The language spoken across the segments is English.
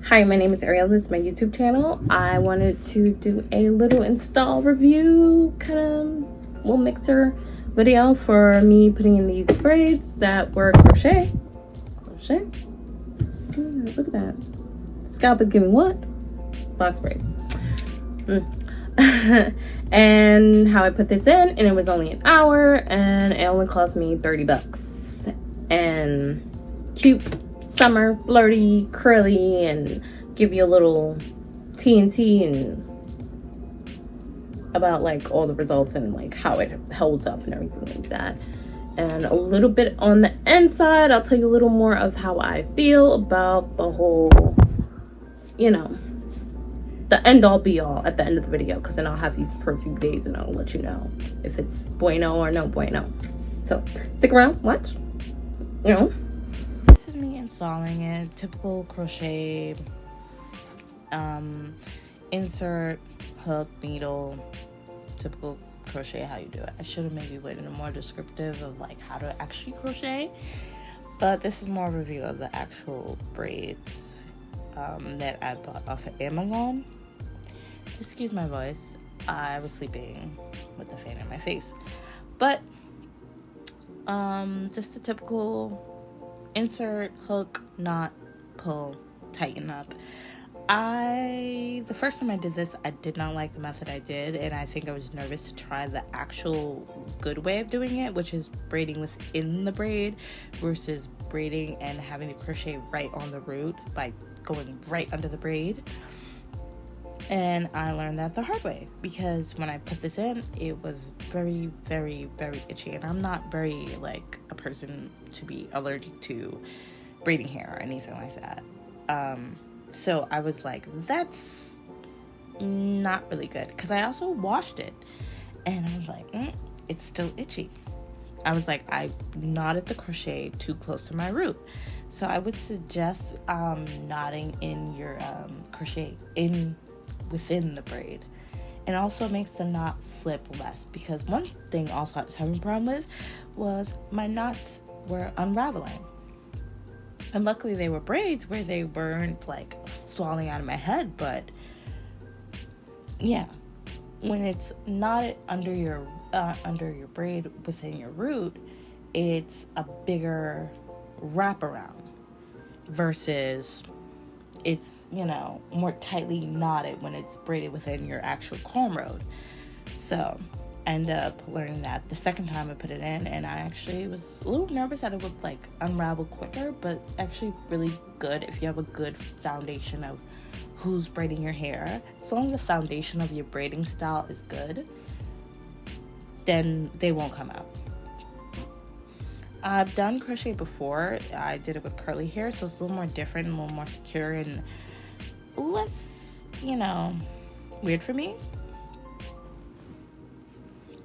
Hi, my name is Ariel. This is my YouTube channel. I wanted to do a little install review, kind of little mixer video for me putting in these braids that were crochet. Look at that. Scalp is giving what? Box braids. And how I put this in, and it was only an hour, and it only cost me 30 bucks. And cute, summer, flirty, curly, and give you a little TNT and about like all the results and like how it holds up and everything like that. And a little bit on the inside, I'll tell you a little more of how I feel about the whole, you know, the end all be all at the end of the video, because then I'll have these per few days and I'll let you know if it's bueno or no bueno. So stick around, watch. You know, this is me installing a typical crochet insert, hook, needle, typical crochet how you do it. I should have maybe written a more descriptive of like how to actually crochet, but this is more a review of the actual braids that I bought off of Amazon. Excuse my voice, I was sleeping with the fan in my face. But just a typical insert, hook, knot, pull, tighten up. The first time I did this, I did not like the method I did, and I think I was nervous to try the actual good way of doing it, which is braiding within the braid versus braiding and having to crochet right on the root by going right under the braid. And I learned that the hard way, because when I put this in, it was very, very, very itchy, and I'm not very like a person to be allergic to braiding hair or anything like that. So I was like, that's not really good, because I also washed it and I was like, it's still itchy. I was like, I knotted the crochet too close to my root. So I would suggest knotting in your crochet within the braid. It also makes the knot slip less, because one thing also I was having a problem with was my knots were unraveling. And luckily they were braids where they weren't like falling out of my head, but yeah, when it's knotted under your braid within your root, it's a bigger wraparound versus it's, you know, more tightly knotted when it's braided within your actual cornrow. So I ended up learning that the second time I put it in, and I actually was a little nervous that it would like unravel quicker, but actually really good if you have a good foundation of who's braiding your hair. As long as the foundation of your braiding style is good, then they won't come out. I've done crochet before. I did it with curly hair, so it's a little more different, a little more secure, and less, you know, weird for me.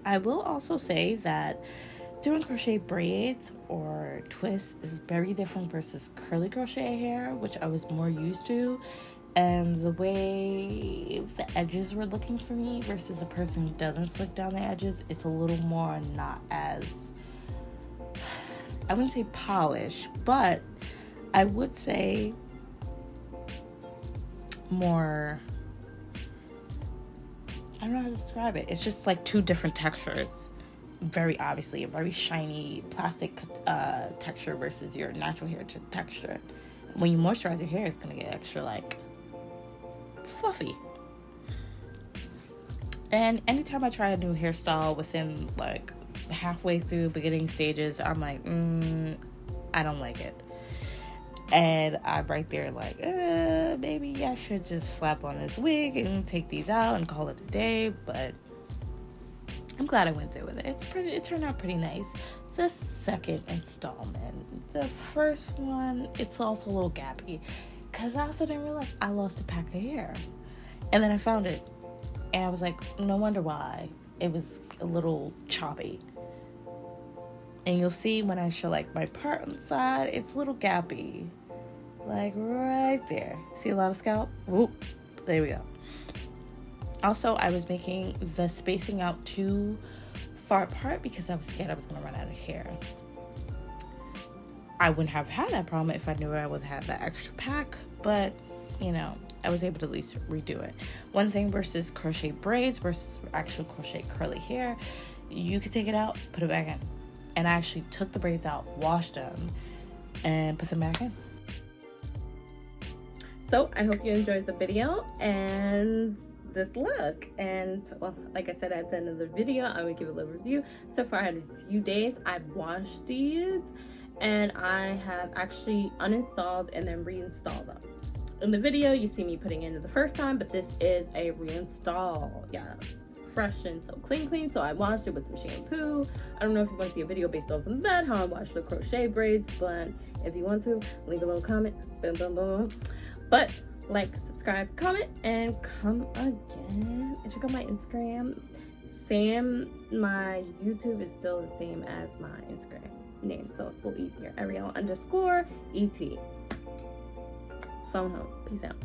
I will also say that doing crochet braids or twists is very different versus curly crochet hair, which I was more used to, and the way the edges were looking for me versus a person who doesn't slick down the edges, it's a little more not as, I wouldn't say polished, but I would say more, I don't know how to describe it. It's just like two different textures. Very obviously, a very shiny plastic texture versus your natural hair texture. When you moisturize your hair, it's going to get extra like fluffy. And anytime I try a new hairstyle within like halfway through beginning stages, I'm like, I don't like it. And I'm right there like, maybe I should just slap on this wig and take these out and call it a day. But I'm glad I went through with it. It turned out pretty nice. The second installment, the first one, it's also a little gappy, because I also didn't realize I lost a pack of hair. And then I found it, and I was like, no wonder why. It was a little choppy. And you'll see when I show like my part on the side, it's a little gappy. Like right there. See a lot of scalp? Whoop. There we go. Also, I was making the spacing out too far apart because I was scared I was going to run out of hair. I wouldn't have had that problem if I knew I would have that extra pack, but you know, I was able to at least redo it. One thing versus crochet braids versus actual crochet curly hair, you could take it out, put it back in. And I actually took the braids out, washed them, and put them back in. So I hope you enjoyed the video and this look. And well, like I said at the end of the video, I would give a little review. So far I had a few days. I've washed these and I have actually uninstalled and then reinstalled them. In the video you see me putting in the first time, but this is a reinstall. Yes, fresh and so clean. So I washed it with some shampoo. I don't know if you want to see a video based off of that, how I washed the crochet braids, but if you want to, leave a little comment. Boom, boom, boom. But like, subscribe, comment, and come again. And check out my Instagram. My YouTube is still the same as my Instagram name, so it's a little easier. Ariel_ET. Phone home. Peace out.